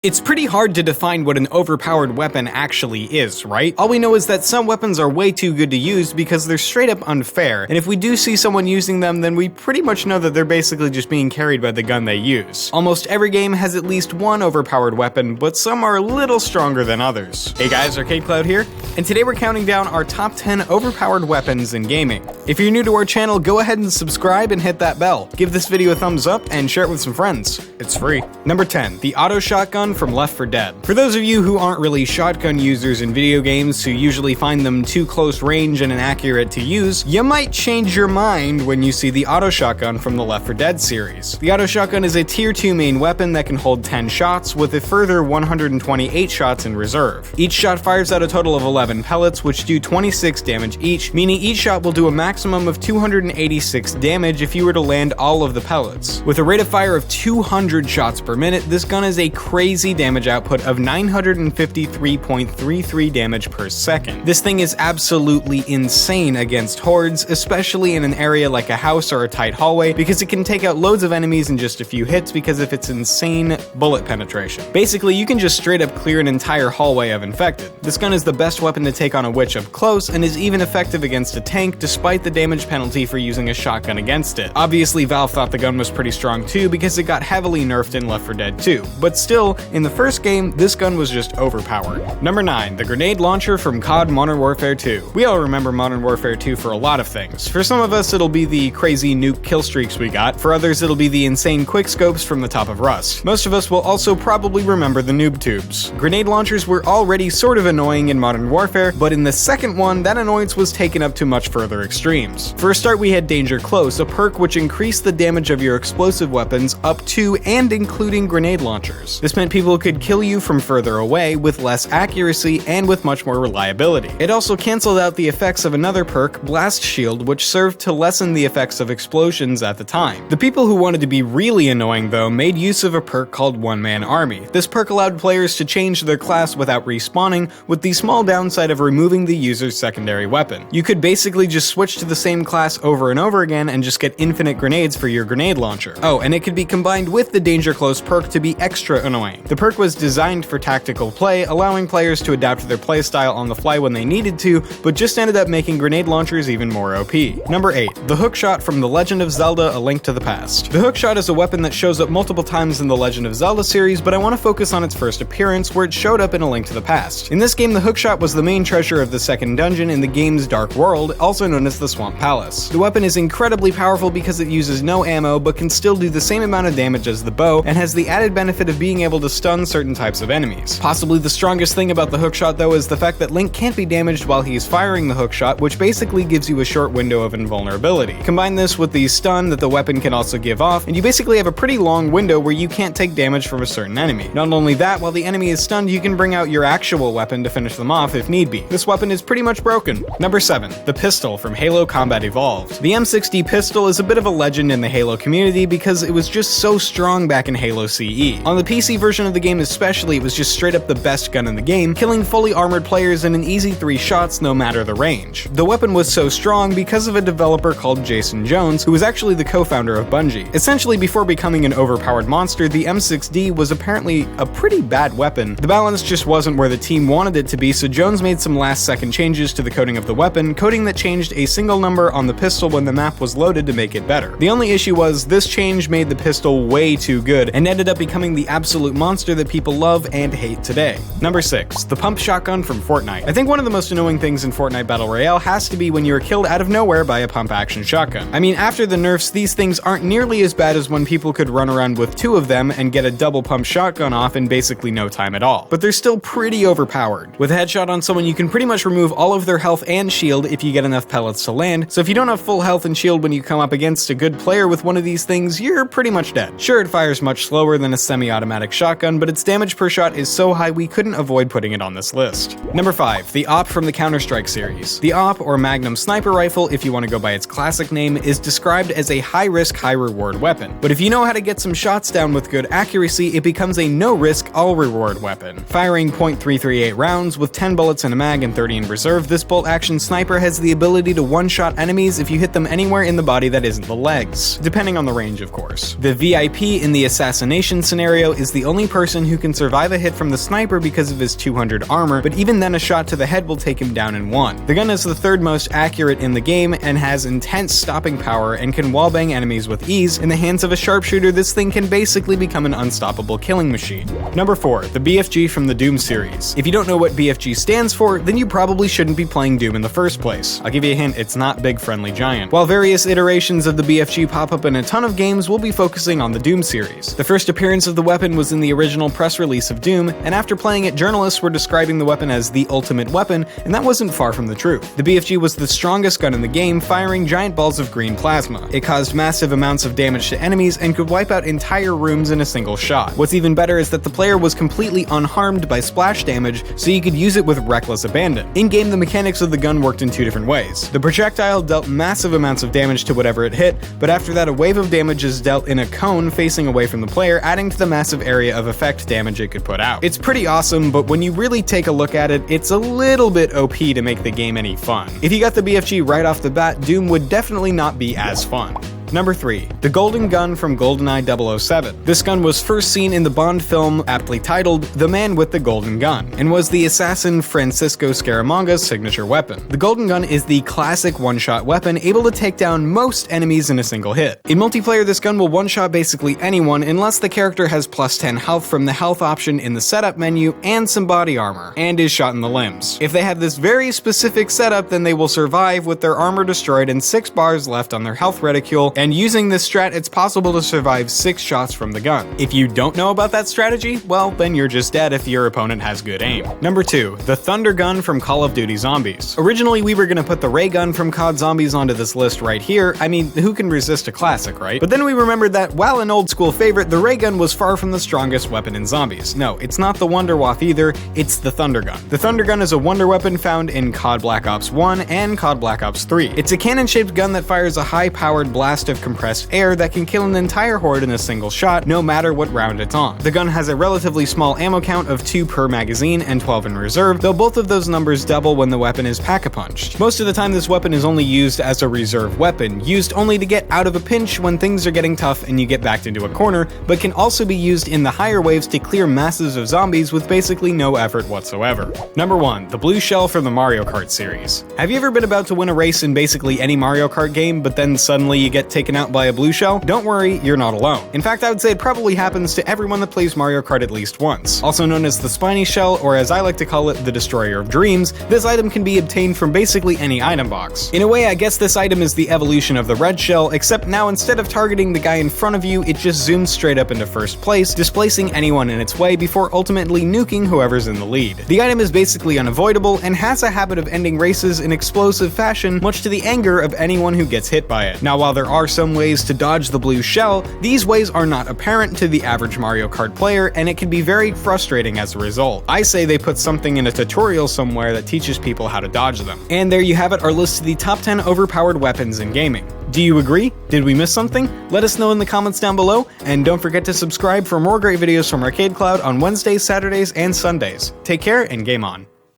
It's pretty hard to define what an overpowered weapon actually is, right? All we know is that some weapons are way too good to use because they're straight up unfair, and if we do see someone using them, then we pretty much know that they're basically just being carried by the gun they use. Almost every game has at least one overpowered weapon, but some are a little stronger than others. Hey guys, ArcadeCloud here, and today we're counting down our top 10 overpowered weapons in gaming. If you're new to our channel, go ahead and subscribe and hit that bell. Give this video a thumbs up and share it with some friends. It's free. Number 10, the auto shotgun from Left 4 Dead. For those of you who aren't really shotgun users in video games, who usually find them too close range and inaccurate to use, you might change your mind when you see the auto shotgun from the Left 4 Dead series. The auto shotgun is a tier 2 main weapon that can hold 10 shots, with a further 128 shots in reserve. Each shot fires out a total of 11 pellets, which do 26 damage each, meaning each shot will do a maximum of 286 damage if you were to land all of the pellets. With a rate of fire of 200 shots per minute, this gun is a crazy damage output of 953.33 damage per second. This thing is absolutely insane against hordes, especially in an area like a house or a tight hallway, because it can take out loads of enemies in just a few hits because of its insane bullet penetration. Basically, you can just straight up clear an entire hallway of infected. This gun is the best weapon to take on a witch up close, and is even effective against a tank despite the damage penalty for using a shotgun against it. Obviously, Valve thought the gun was pretty strong too because it got heavily nerfed in Left 4 Dead 2, but still, in the first game, this gun was just overpowered. Number 9, the grenade launcher from COD Modern Warfare 2. We all remember Modern Warfare 2 for a lot of things. For some of us, it'll be the crazy nuke kill streaks we got. For others, it'll be the insane quickscopes from the top of Rust. Most of us will also probably remember the noob tubes. Grenade launchers were already sort of annoying in Modern Warfare, but in the second one, that annoyance was taken up to much further extremes. For a start, we had Danger Close, a perk which increased the damage of your explosive weapons up to and including grenade launchers. This meant people could kill you from further away with less accuracy and with much more reliability. It also canceled out the effects of another perk, Blast Shield, which served to lessen the effects of explosions at the time. The people who wanted to be really annoying, though, made use of a perk called One Man Army. This perk allowed players to change their class without respawning, with the small downside of removing the user's secondary weapon. You could basically just switch to the same class over and over again and just get infinite grenades for your grenade launcher. Oh, and it could be combined with the Danger Close perk to be extra annoying. The perk was designed for tactical play, allowing players to adapt their playstyle on the fly when they needed to, but just ended up making grenade launchers even more OP. Number 8, the Hookshot from The Legend of Zelda: A Link to the Past. The Hookshot is a weapon that shows up multiple times in the Legend of Zelda series, but I want to focus on its first appearance, where it showed up in A Link to the Past. In this game, the Hookshot was the main treasure of the second dungeon in the game's Dark World, also known as the Swamp Palace. The weapon is incredibly powerful because it uses no ammo, but can still do the same amount of damage as the bow, and has the added benefit of being able to stun certain types of enemies. Possibly the strongest thing about the Hookshot, though, is the fact that Link can't be damaged while he's firing the Hookshot, which basically gives you a short window of invulnerability. Combine this with the stun that the weapon can also give off, and you basically have a pretty long window where you can't take damage from a certain enemy. Not only that, while the enemy is stunned, you can bring out your actual weapon to finish them off if need be. This weapon is pretty much broken. Number 7, the pistol from Halo Combat Evolved. The M60 pistol is a bit of a legend in the Halo community because it was just so strong back in Halo CE. On the PC version of the game especially, it was just straight up the best gun in the game, killing fully armored players in an easy 3 shots no matter the range. The weapon was so strong because of a developer called Jason Jones, who was actually the co-founder of Bungie. Essentially, before becoming an overpowered monster, the M6D was apparently a pretty bad weapon. The balance just wasn't where the team wanted it to be, so Jones made some last-second changes to the coding of the weapon, coding that changed a single number on the pistol when the map was loaded to make it better. The only issue was, this change made the pistol way too good, and ended up becoming the absolute monster that people love and hate today. Number 6, the pump shotgun from Fortnite. I think one of the most annoying things in Fortnite Battle Royale has to be when you are killed out of nowhere by a pump action shotgun. I mean, after the nerfs, these things aren't nearly as bad as when people could run around with 2 of them and get a double pump shotgun off in basically no time at all. But they're still pretty overpowered. With a headshot on someone, you can pretty much remove all of their health and shield if you get enough pellets to land, so if you don't have full health and shield when you come up against a good player with one of these things, you're pretty much dead. Sure, it fires much slower than a semi-automatic shotgun, but its damage per shot is so high we couldn't avoid putting it on this list. Number 5, the AWP from the Counter-Strike series. The AWP, or Magnum Sniper Rifle if you want to go by its classic name, is described as a high-risk, high-reward weapon. But if you know how to get some shots down with good accuracy, it becomes a no-risk, all-reward weapon. Firing .338 rounds with 10 bullets in a mag and 30 in reserve, this bolt-action sniper has the ability to one-shot enemies if you hit them anywhere in the body that isn't the legs, depending on the range, of course. The VIP in the assassination scenario is the only person who can survive a hit from the sniper because of his 200 armor, but even then a shot to the head will take him down in one. The gun is the third most accurate in the game and has intense stopping power and can wallbang enemies with ease. In the hands of a sharpshooter, this thing can basically become an unstoppable killing machine. Number 4, the BFG from the Doom series. If you don't know what BFG stands for, then you probably shouldn't be playing Doom in the first place. I'll give you a hint, it's not Big Friendly Giant. While various iterations of the BFG pop up in a ton of games, we'll be focusing on the Doom series. The first appearance of the weapon was in the original press release of Doom, and after playing it, journalists were describing the weapon as the ultimate weapon, and that wasn't far from the truth. The BFG was the strongest gun in the game, firing giant balls of green plasma. It caused massive amounts of damage to enemies and could wipe out entire rooms in a single shot. What's even better is that the player was completely unharmed by splash damage, so you could use it with reckless abandon. In-game, the mechanics of the gun worked in two different ways. The projectile dealt massive amounts of damage to whatever it hit, but after that a wave of damage is dealt in a cone facing away from the player, adding to the massive area of effect damage it could put out. It's pretty awesome, but when you really take a look at it, it's a little bit OP to make the game any fun. If you got the BFG right off the bat, Doom would definitely not be as fun. Number 3, the Golden Gun from GoldenEye 007. This gun was first seen in the Bond film aptly titled The Man with the Golden Gun, and was the assassin Francisco Scaramanga's signature weapon. The Golden Gun is the classic one-shot weapon, able to take down most enemies in a single hit. In multiplayer, this gun will one-shot basically anyone unless the character has plus 10 health from the health option in the setup menu and some body armor, and is shot in the limbs. If they have this very specific setup, then they will survive with their armor destroyed and 6 bars left on their health reticule, and using this strat, it's possible to survive 6 shots from the gun. If you don't know about that strategy, well, then you're just dead if your opponent has good aim. Number 2, the Thunder Gun from Call of Duty Zombies. Originally, we were gonna put the Ray Gun from COD Zombies onto this list right here. I mean, who can resist a classic, right? But then we remembered that, while an old school favorite, the Ray Gun was far from the strongest weapon in Zombies. No, it's not the Wunderwaffe either, it's the Thunder Gun. The Thunder Gun is a wonder weapon found in COD Black Ops 1 and COD Black Ops 3. It's a cannon-shaped gun that fires a high-powered blast of compressed air that can kill an entire horde in a single shot, no matter what round it's on. The gun has a relatively small ammo count of 2 per magazine and 12 in reserve, though both of those numbers double when the weapon is pack-a-punched. Most of the time, this weapon is only used as a reserve weapon, used only to get out of a pinch when things are getting tough and you get backed into a corner, but can also be used in the higher waves to clear masses of zombies with basically no effort whatsoever. Number 1, the Blue Shell from the Mario Kart series. Have you ever been about to win a race in basically any Mario Kart game, but then suddenly you get taken out by a blue shell? Don't worry, you're not alone. In fact, I would say it probably happens to everyone that plays Mario Kart at least once. Also known as the Spiny Shell, or as I like to call it, the Destroyer of Dreams, this item can be obtained from basically any item box. In a way, I guess this item is the evolution of the Red Shell, except now instead of targeting the guy in front of you, it just zooms straight up into first place, displacing anyone in its way before ultimately nuking whoever's in the lead. The item is basically unavoidable and has a habit of ending races in explosive fashion, much to the anger of anyone who gets hit by it. Now, while there are some ways to dodge the blue shell, these ways are not apparent to the average Mario Kart player, and it can be very frustrating as a result. I say they put something in a tutorial somewhere that teaches people how to dodge them. And there you have it, our list of the top 10 overpowered weapons in gaming. Do you agree? Did we miss something? Let us know in the comments down below, and don't forget to subscribe for more great videos from ArcadeCloud on Wednesdays, Saturdays, and Sundays. Take care and game on.